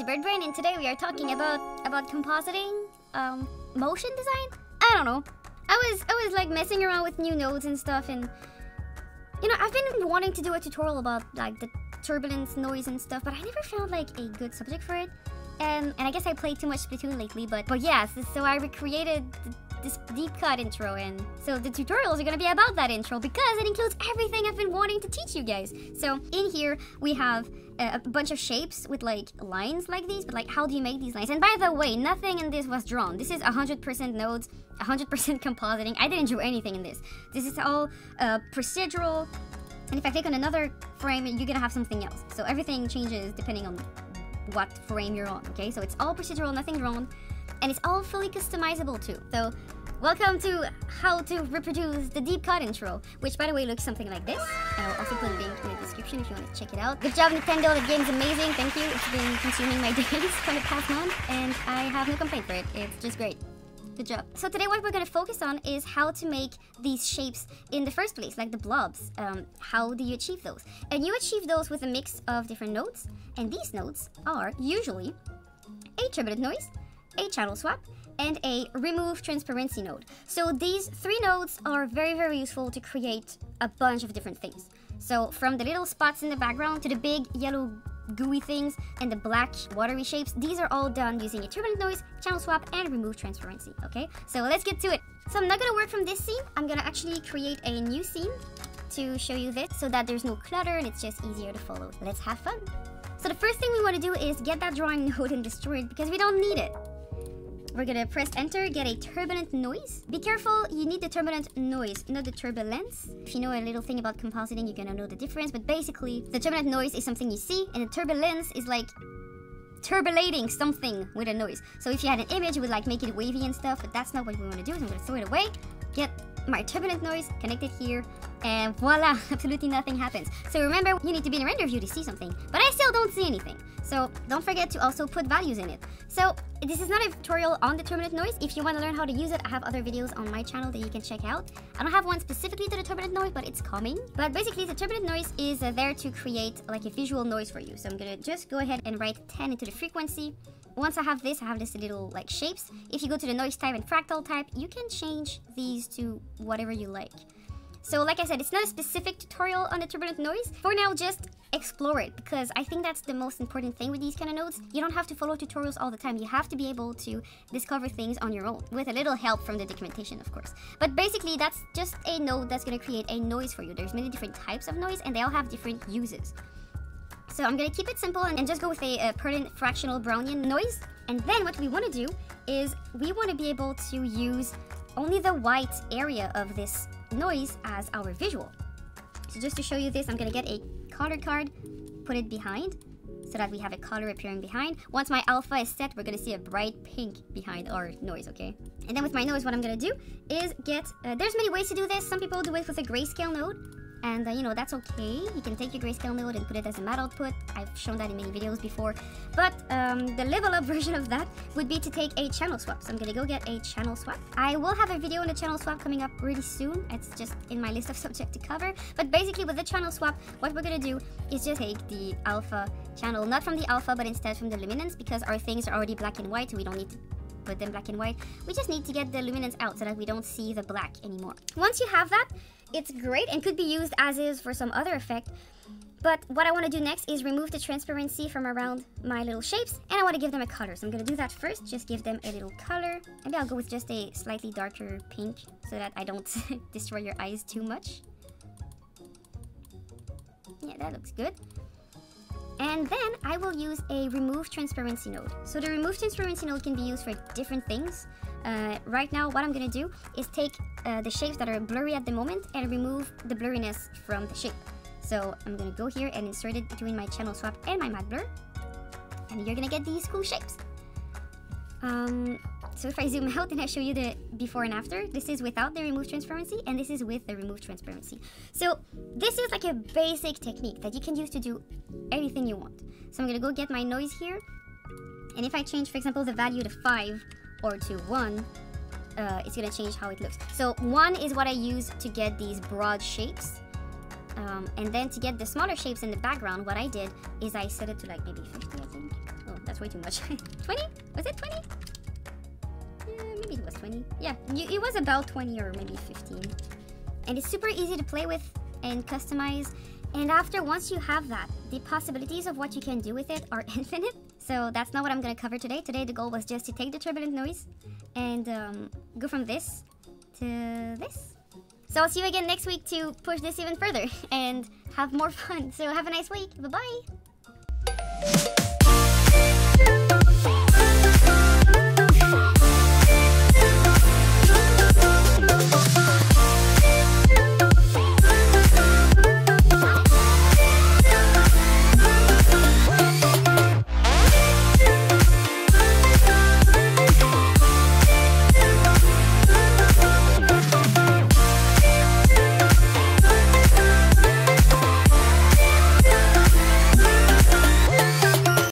ZeBirdBrain, and today we are talking about compositing, motion design. I don't know. I was like messing around with new nodes and stuff, and you know, I've been wanting to do a tutorial about like the turbulence noise and stuff, but I never found like a good subject for it. And I guess I played too much Splatoon lately, but yeah, so I recreated this deep cut intro, and so the tutorials are gonna be about that intro because it includes everything I've been wanting to teach you guys. So in here we have a bunch of shapes with like lines like these, but like how do you make these lines? And by the way, nothing in this was drawn. This is 100% nodes, 100% compositing. I didn't draw anything in this. This is all procedural, and if I click on another frame, you're gonna have something else. So everything changes depending on what frame you're on, okay? So it's all procedural, nothing drawn, and it's all fully customizable too. So welcome to how to reproduce the deep cut intro, which by the way looks something like this. And I'll also put a link in the description if you want to check it out. Good job, Nintendo, the game's amazing, thank you. It's been consuming my days for the past month, and I have no complaint for it. It's just great. Good job. So today what we're going to focus on is how to make these shapes in the first place, like the blobs. How do you achieve those? And you achieve those with a mix of different nodes, and these nodes are usually a turbulent noise, a channel swap, and a remove transparency node. So these three nodes are very, very useful to create a bunch of different things. So from the little spots in the background to the big yellow gooey things and the black watery shapes, these are all done using a turbulent noise, channel swap, and remove transparency, okay? So let's get to it. So I'm not gonna work from this scene. I'm gonna actually create a new scene to show you this so that there's no clutter and it's just easier to follow. Let's have fun. So the first thing we want to do is get that drawing node and destroy it because we don't need it. We're gonna press enter, get a turbulent noise. Be careful, you need the turbulent noise, not the turbulence. If you know a little thing about compositing, you're gonna know the difference, but basically, the turbulent noise is something you see, and the turbulence is like turbulating something with a noise. So if you had an image, you would like make it wavy and stuff, but that's not what we wanna do, so I'm gonna throw it away, get my turbulent noise, connect it here, and voila, absolutely nothing happens. So remember, you need to be in a render view to see something, but I still don't see anything. So don't forget to also put values in it. So this is not a tutorial on the turbulent noise. If you want to learn how to use it, I have other videos on my channel that you can check out. I don't have one specifically to the turbulent noise, but it's coming. But basically the turbulent noise is there to create like a visual noise for you. So I'm gonna just go ahead and write 10 into the frequency. Once I have this little like shapes. If you go to the noise type and fractal type, you can change these to whatever you like. So like I said, it's not a specific tutorial on the turbulent noise. For now, just explore it because I think that's the most important thing with these kind of nodes. You don't have to follow tutorials all the time. You have to be able to discover things on your own with a little help from the documentation, of course. But basically, that's just a node that's going to create a noise for you. There's many different types of noise and they all have different uses. So I'm going to keep it simple and just go with a pertinent fractional Brownian noise. And then what we want to do is we want to be able to use only the white area of this noise as our visual. So just to show you this, I'm gonna get a color card, put it behind so that we have a color appearing behind. Once my alpha is set, we're gonna see a bright pink behind our noise, okay? And then with my noise, what I'm gonna do is get, there's many ways to do this. Some people do it with a grayscale node. And you know, that's okay. You can take your grayscale node and put it as a matte output. I've shown that in many videos before. But the level up version of that would be to take a channel swap. So I'm gonna go get a channel swap. I will have a video on the channel swap coming up really soon. It's just in my list of subject to cover. But basically with the channel swap, what we're gonna do is just take the alpha channel, not from the alpha, but instead from the luminance, because our things are already black and white, so we don't need to put them black and white. We just need to get the luminance out so that we don't see the black anymore. Once you have that, it's great and could be used as is for some other effect. But what I want to do next is remove the transparency from around my little shapes, and I want to give them a color. So I'm going to do that first, just give them a little color. Maybe I'll go with just a slightly darker pink so that I don't destroy your eyes too much. Yeah, that looks good. And then I will use a remove transparency node. So the remove transparency node can be used for different things. Right now, what I'm gonna do is take the shapes that are blurry at the moment and remove the blurriness from the shape. So I'm gonna go here and insert it between my channel swap and my matte blur. And you're gonna get these cool shapes. So if I zoom out and I show you the before and after, this is without the remove transparency and this is with the remove transparency. So this is like a basic technique that you can use to do anything you want. So I'm gonna go get my noise here. And if I change, for example, the value to 5 or to 1, it's gonna change how it looks. So 1 is what I use to get these broad shapes. And then to get the smaller shapes in the background, what I did is I set it to like maybe 50, I think. Oh, that's that's way too much. 20? Was it 20? Yeah, maybe it was 20. Yeah, it was about 20 or maybe 15. And it's super easy to play with and customize. And after, once you have that, the possibilities of what you can do with it are infinite. So that's not what I'm going to cover today. Today the goal was just to take the turbulent noise and go from this to this. So I'll see you again next week to push this even further and have more fun. So have a nice week. Bye-bye.